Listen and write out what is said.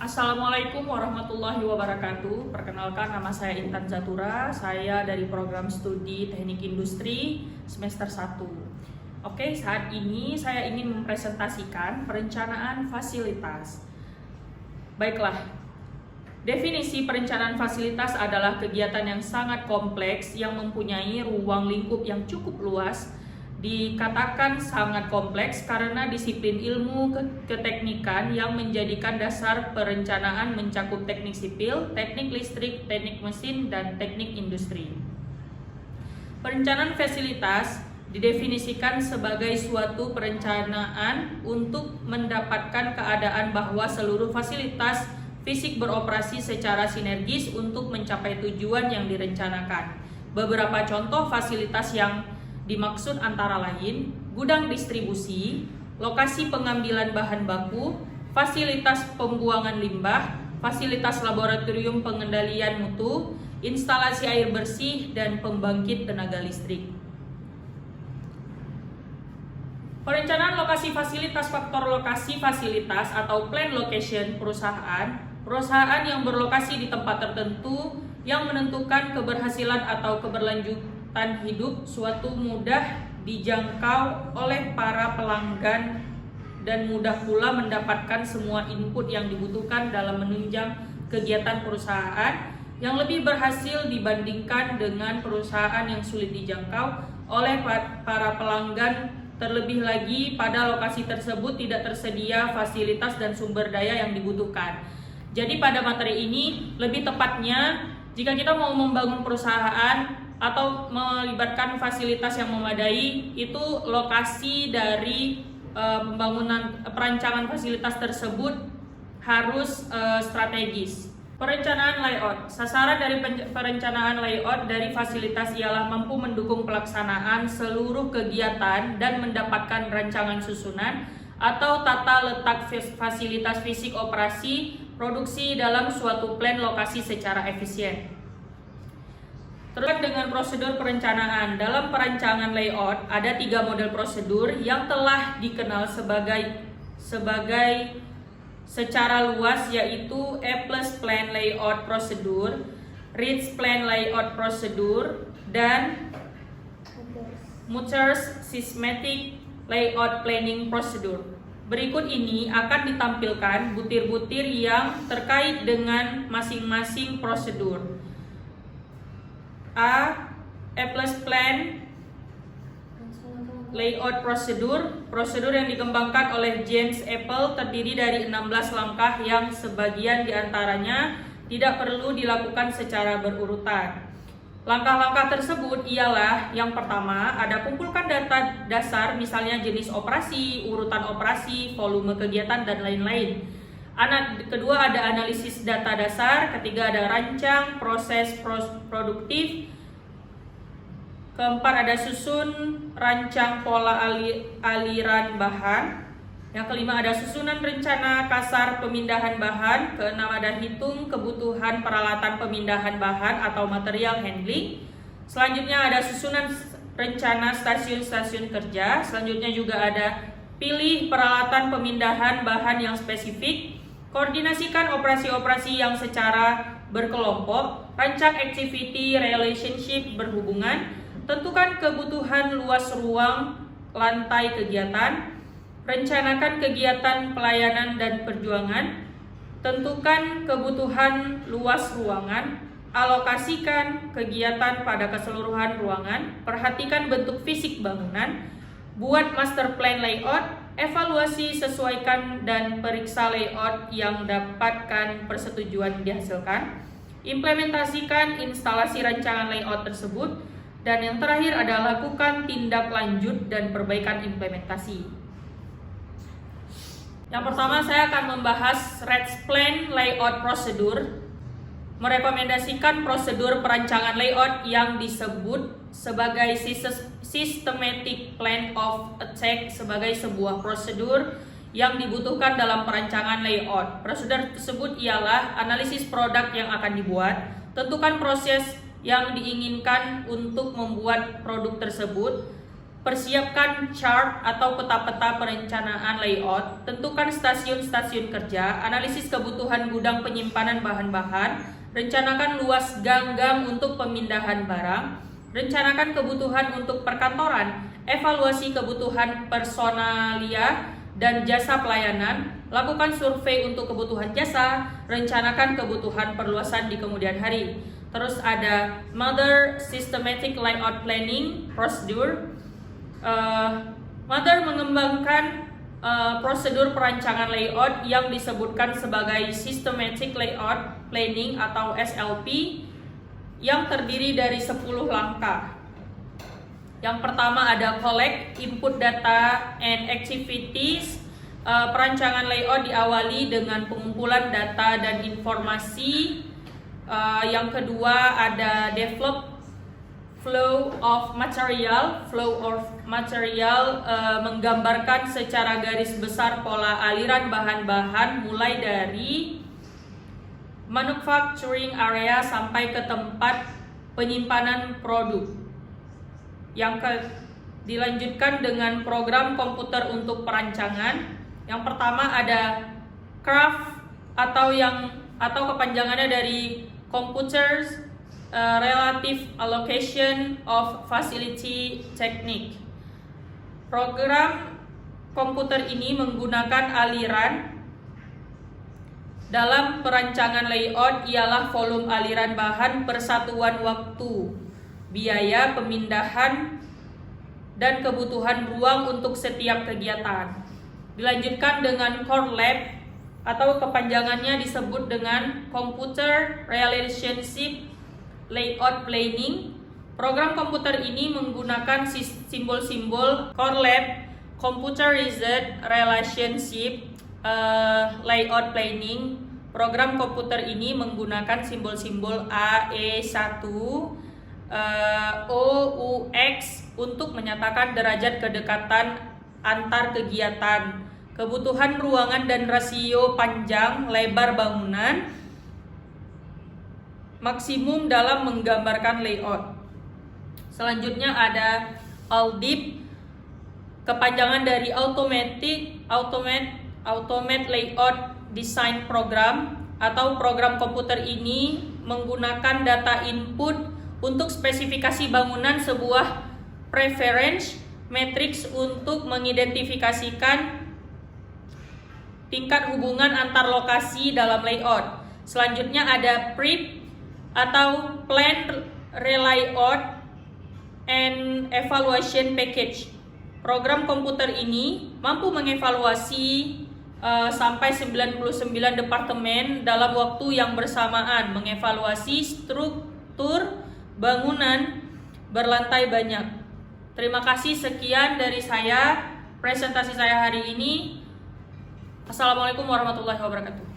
Assalamualaikum warahmatullahi wabarakatuh. Perkenalkan, nama saya Intan Zatura. Saya dari program studi Teknik Industri semester 1. Oke, saat ini saya ingin mempresentasikan perencanaan fasilitas. Baiklah, definisi perencanaan fasilitas adalah kegiatan yang sangat kompleks yang mempunyai ruang lingkup yang cukup luas. Dikatakan sangat kompleks karena disiplin ilmu keteknikan yang menjadikan dasar perencanaan mencakup teknik sipil, teknik listrik, teknik mesin, dan teknik industri. Perencanaan fasilitas didefinisikan sebagai suatu perencanaan untuk mendapatkan keadaan bahwa seluruh fasilitas fisik beroperasi secara sinergis untuk mencapai tujuan yang direncanakan. Beberapa contoh fasilitas yang dimaksud antara lain gudang distribusi, lokasi pengambilan bahan baku, fasilitas pembuangan limbah, fasilitas laboratorium pengendalian mutu, instalasi air bersih, dan pembangkit tenaga listrik. Perencanaan lokasi fasilitas. Faktor lokasi fasilitas atau plan location perusahaan yang berlokasi di tempat tertentu yang menentukan keberhasilan atau keberlanjutan hidup suatu mudah dijangkau oleh para pelanggan dan mudah pula mendapatkan semua input yang dibutuhkan dalam menunjang kegiatan perusahaan yang lebih berhasil dibandingkan dengan perusahaan yang sulit dijangkau oleh para pelanggan. Terlebih lagi pada lokasi tersebut tidak tersedia fasilitas dan sumber daya yang dibutuhkan. Jadi pada materi ini lebih tepatnya jika kita mau membangun perusahaan atau melibatkan fasilitas yang memadai, itu lokasi dari perancangan fasilitas tersebut harus strategis. Perencanaan layout. Sasaran dari perencanaan layout dari fasilitas ialah mampu mendukung pelaksanaan seluruh kegiatan dan mendapatkan rancangan susunan atau tata letak fasilitas fisik operasi produksi dalam suatu plan lokasi secara efisien. Terkait dengan prosedur perencanaan, dalam perancangan layout ada 3 model prosedur yang telah dikenal sebagai secara luas, yaitu A+ Plan Layout Prosedur, Ridge Plan Layout Prosedur, dan Mutters Systematic Layout Planning Prosedur. Berikut ini akan ditampilkan butir-butir yang terkait dengan masing-masing prosedur. A. Plan Layout prosedur yang dikembangkan oleh James Apple terdiri dari 16 langkah yang sebagian diantaranya tidak perlu dilakukan secara berurutan. Langkah-langkah tersebut ialah: yang pertama, ada kumpulkan data dasar, misalnya jenis operasi, urutan operasi, volume kegiatan, dan lain-lain. Kedua, ada analisis data dasar. Ketiga, ada rancang proses produktif. Keempat, ada susun rancang pola aliran bahan. Yang kelima, ada susunan rencana kasar pemindahan bahan. Keenam, ada hitung kebutuhan peralatan pemindahan bahan atau material handling. Selanjutnya ada susunan rencana stasiun-stasiun kerja. Selanjutnya juga ada pilih peralatan pemindahan bahan yang spesifik. Koordinasikan operasi-operasi yang secara berkelompok. Rancang activity relationship berhubungan. Tentukan kebutuhan luas ruang lantai kegiatan. Rencanakan kegiatan pelayanan dan perjuangan. Tentukan kebutuhan luas ruangan. Alokasikan kegiatan pada keseluruhan ruangan. Perhatikan bentuk fisik bangunan. Buat master plan layout. Evaluasi, sesuaikan, dan periksa layout yang dapatkan persetujuan dihasilkan. Implementasikan instalasi rancangan layout tersebut. Dan yang terakhir adalah lakukan tindak lanjut dan perbaikan implementasi. Yang pertama, saya akan membahas Ridge Plan Layout Prosedur. Merekomendasikan prosedur perancangan layout yang disebut sebagai Systematic Plan of Attack sebagai sebuah prosedur yang dibutuhkan dalam perancangan layout. Prosedur tersebut ialah analisis produk yang akan dibuat, tentukan proses yang diinginkan untuk membuat produk tersebut, persiapkan chart atau peta-peta perencanaan layout, tentukan stasiun-stasiun kerja, analisis kebutuhan gudang penyimpanan bahan-bahan, rencanakan luas gang-gang untuk pemindahan barang, rencanakan kebutuhan untuk perkantoran, evaluasi kebutuhan personalia dan jasa pelayanan, lakukan survei untuk kebutuhan jasa, rencanakan kebutuhan perluasan di kemudian hari. Terus ada Mother Systematic Layout Planning Procedure. Mother mengembangkan prosedur perancangan layout yang disebutkan sebagai Systematic Layout Planning atau SLP yang terdiri dari 10 langkah. Yang pertama ada collect input data and activities. Perancangan layout diawali dengan pengumpulan data dan informasi. Yang kedua ada develop flow of material. Menggambarkan secara garis besar pola aliran bahan-bahan mulai dari manufacturing area sampai ke tempat penyimpanan produk. Dilanjutkan dengan program komputer untuk perancangan. Yang pertama ada CRAFT atau kepanjangannya dari Computers Relative Allocation of Facility Technique. Program komputer ini menggunakan aliran dalam perancangan layout ialah volume aliran bahan per satuan waktu, biaya pemindahan, dan kebutuhan ruang untuk setiap kegiatan. Dilanjutkan dengan Core Lab atau kepanjangannya disebut dengan Computer Relationship Layout Planning. Program komputer ini menggunakan simbol-simbol Core Lab Computerized Relationship Layout Planning. Program komputer ini menggunakan simbol-simbol A, E1, O, U, X untuk menyatakan derajat kedekatan antar kegiatan, kebutuhan ruangan dan rasio panjang lebar bangunan maksimum dalam menggambarkan layout. Selanjutnya ada ALDIP, kepanjangan dari Automate Layout Design Program atau program komputer ini menggunakan data input untuk spesifikasi bangunan sebuah preference matrix untuk mengidentifikasikan tingkat hubungan antar lokasi dalam layout. Selanjutnya ada PREP atau Plan Relayout and Evaluation Package. Program komputer ini mampu mengevaluasi sampai 99 departemen dalam waktu yang bersamaan, mengevaluasi struktur bangunan berlantai banyak. Terima kasih, sekian dari saya presentasi saya hari ini. Assalamualaikum warahmatullahi wabarakatuh.